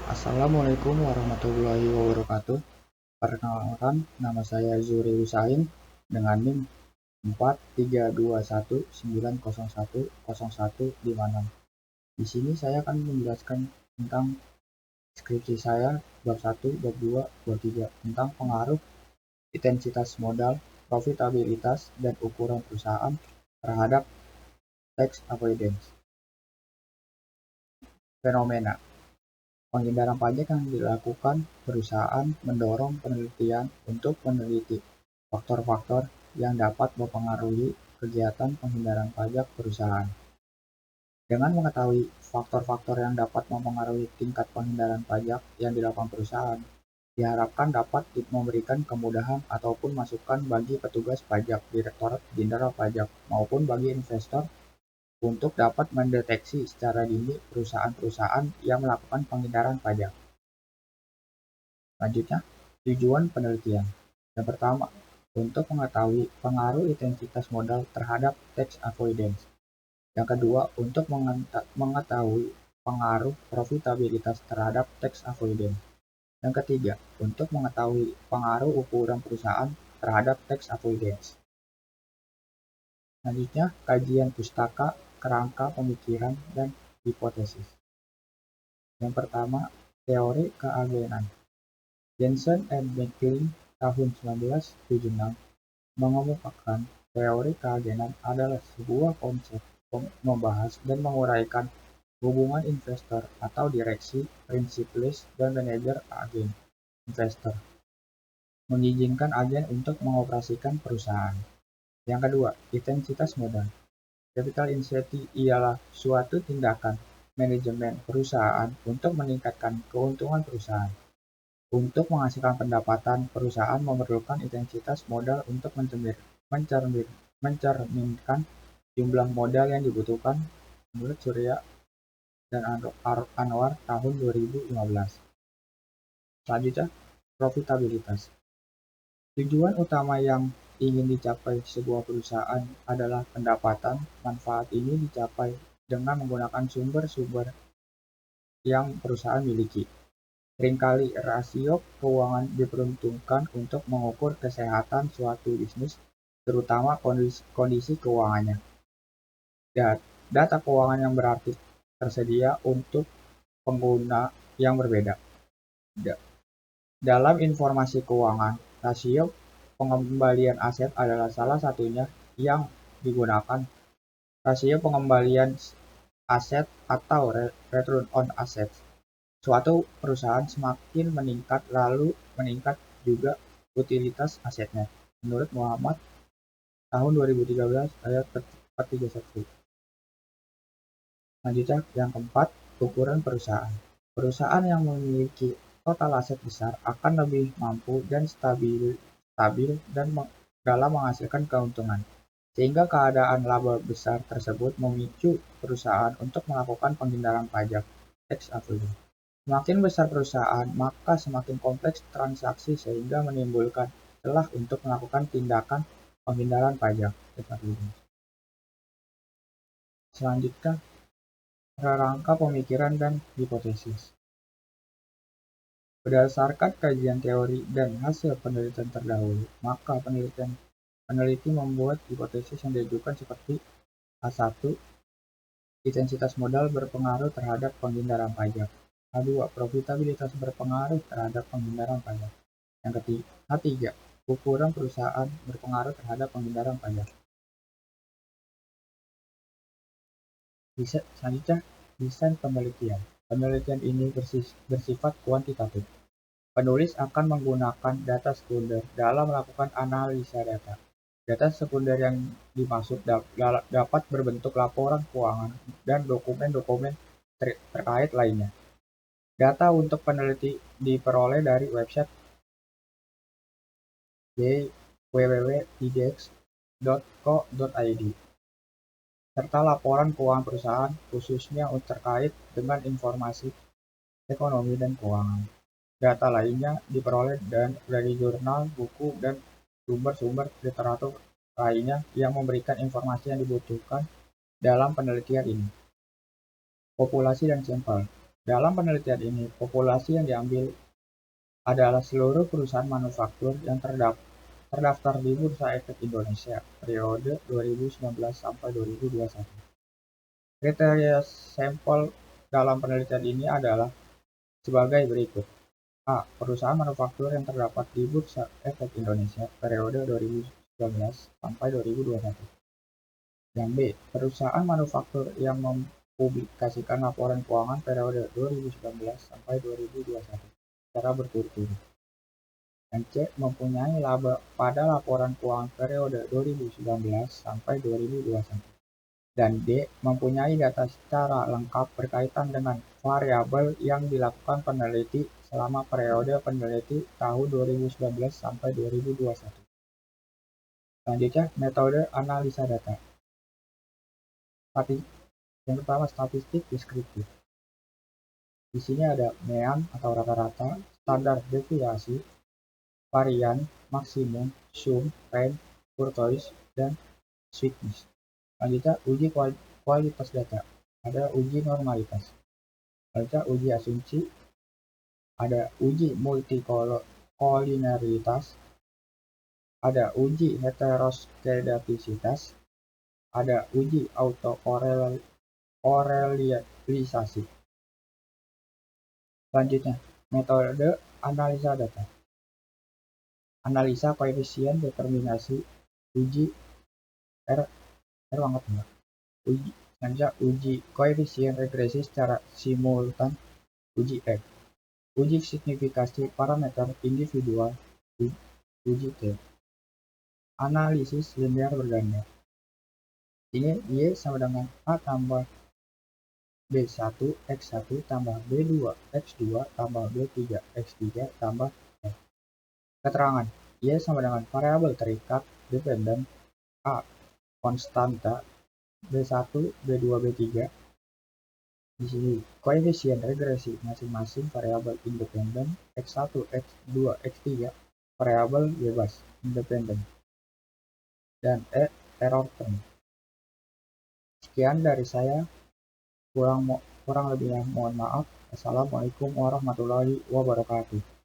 Assalamualaikum warahmatullahi wabarakatuh. Perkenalkan, nama saya Zuri Husain dengan NIM 43219010156. Di sini saya akan menjelaskan tentang skripsi saya bab 1, bab 2, bab 3 tentang pengaruh intensitas modal, profitabilitas, dan ukuran perusahaan terhadap tax avoidance. Fenomena penghindaran pajak yang dilakukan perusahaan mendorong penelitian untuk meneliti faktor-faktor yang dapat mempengaruhi kegiatan penghindaran pajak perusahaan. Dengan mengetahui faktor-faktor yang dapat mempengaruhi tingkat penghindaran pajak yang dilakukan perusahaan, diharapkan dapat memberikan kemudahan ataupun masukan bagi petugas pajak, Direktorat Jenderal Pajak, maupun bagi investor untuk dapat mendeteksi secara dini perusahaan-perusahaan yang melakukan penghindaran pajak. Selanjutnya, tujuan penelitian. Yang pertama, untuk mengetahui pengaruh intensitas modal terhadap tax avoidance. Yang kedua, untuk mengetahui pengaruh profitabilitas terhadap tax avoidance. Yang ketiga, untuk mengetahui pengaruh ukuran perusahaan terhadap tax avoidance. Selanjutnya, kajian pustaka, kerangka pemikiran, dan hipotesis. Yang pertama, teori keagenan. Jensen and McLean tahun 1976 mengemukakan teori keagenan adalah sebuah konsep membahas dan menguraikan hubungan investor atau direksi, prinsiplis, dan manajer agen investor, mengizinkan agen untuk mengoperasikan perusahaan. Yang kedua, intensitas modal. Capital intensity ialah suatu tindakan manajemen perusahaan untuk meningkatkan keuntungan perusahaan. Untuk menghasilkan pendapatan, perusahaan memerlukan intensitas modal untuk mencerminkan jumlah modal yang dibutuhkan, menurut Surya dan Anwar tahun 2015. Selanjutnya, profitabilitas. Tujuan utama yang ingin dicapai sebuah perusahaan adalah pendapatan. Manfaat ini dicapai dengan menggunakan sumber-sumber yang perusahaan miliki. Seringkali rasio keuangan diperuntukkan untuk mengukur kesehatan suatu bisnis, terutama kondisi keuangannya. Data keuangan yang berarti tersedia untuk pengguna yang berbeda. Dalam informasi keuangan, rasio pengembalian aset adalah salah satunya yang digunakan. Rasio pengembalian aset atau return on assets. Suatu perusahaan semakin meningkat, lalu meningkat juga utilitas asetnya. Menurut Muhammad tahun 2013 ayat 431. Selanjutnya, yang keempat, ukuran perusahaan. Perusahaan yang memiliki total aset besar akan lebih mampu dan stabil dan dalam menghasilkan keuntungan. Sehingga keadaan laba besar tersebut memicu perusahaan untuk melakukan penghindaran pajak tax avoidance. Semakin besar perusahaan, maka semakin kompleks transaksi sehingga menimbulkan celah untuk melakukan tindakan penghindaran pajak. Selanjutnya, kerangka pemikiran dan hipotesis. Berdasarkan kajian teori dan hasil penelitian terdahulu, maka peneliti membuat hipotesis yang diajukan seperti A1. Intensitas modal berpengaruh terhadap penghindaran pajak. A2. Profitabilitas berpengaruh terhadap penghindaran pajak. Yang ketiga, A3. Ukuran perusahaan berpengaruh terhadap penghindaran pajak. Selanjutnya, desain penelitian. Penelitian ini bersifat kuantitatif. Penulis akan menggunakan data sekunder dalam melakukan analisa data. Data sekunder yang dimaksud dapat berbentuk laporan keuangan dan dokumen-dokumen terkait lainnya. Data untuk peneliti diperoleh dari website www.idx.co.id serta laporan keuangan perusahaan khususnya terkait dengan informasi ekonomi dan keuangan. Data lainnya diperoleh dari jurnal, buku, dan sumber-sumber literatur lainnya yang memberikan informasi yang dibutuhkan dalam penelitian ini. Populasi dan sampel. Dalam penelitian ini, populasi yang diambil adalah seluruh perusahaan manufaktur yang terdaftar di Bursa Efek Indonesia periode 2019 sampai 2021. Kriteria sampel dalam penelitian ini adalah sebagai berikut. A. Perusahaan manufaktur yang terdapat di Bursa Efek Indonesia periode 2019 sampai 2021. Yang B. Perusahaan manufaktur yang mempublikasikan laporan keuangan periode 2019 sampai 2021 secara berturut-turut. Dan C. Mempunyai laba pada laporan keuangan periode 2019 sampai 2021. Dan D. Mempunyai data secara lengkap berkaitan dengan variabel yang dilakukan peneliti selama periode peneliti tahun 2019 sampai 2021. Selanjutnya, metode analisa data. Yang pertama, statistik deskriptif. Di sini ada mean atau rata-rata, standar deviasi, varian, maksimum, sum, range, kurtois, dan sweetness. Selanjutnya, uji kualitas data. Ada uji normalitas. Selanjutnya, uji asumsi. Ada uji multikolinaritas. Ada uji heteroskedastisitas. Ada uji autokoreliasi. Selanjutnya, metode analisa data. Analisa koefisien determinasi, uji selanjutnya uji koefisien regresi secara simultan, uji X. Uji signifikasi parameter individual, uji T. Analisis linear berganda. Ini Y sama dengan A tambah B1 X1 tambah B2 X2 tambah B3 X3 tambah F. Keterangan Y sama dengan variabel terikat dependen A konstanta, B1 B2 B3. Di sini koefisien regresi masing-masing variabel independen, X1 X2 X3 variabel bebas independen, dan error term. Sekian dari saya, kurang lebihnya mohon maaf. Assalamualaikum warahmatullahi wabarakatuh.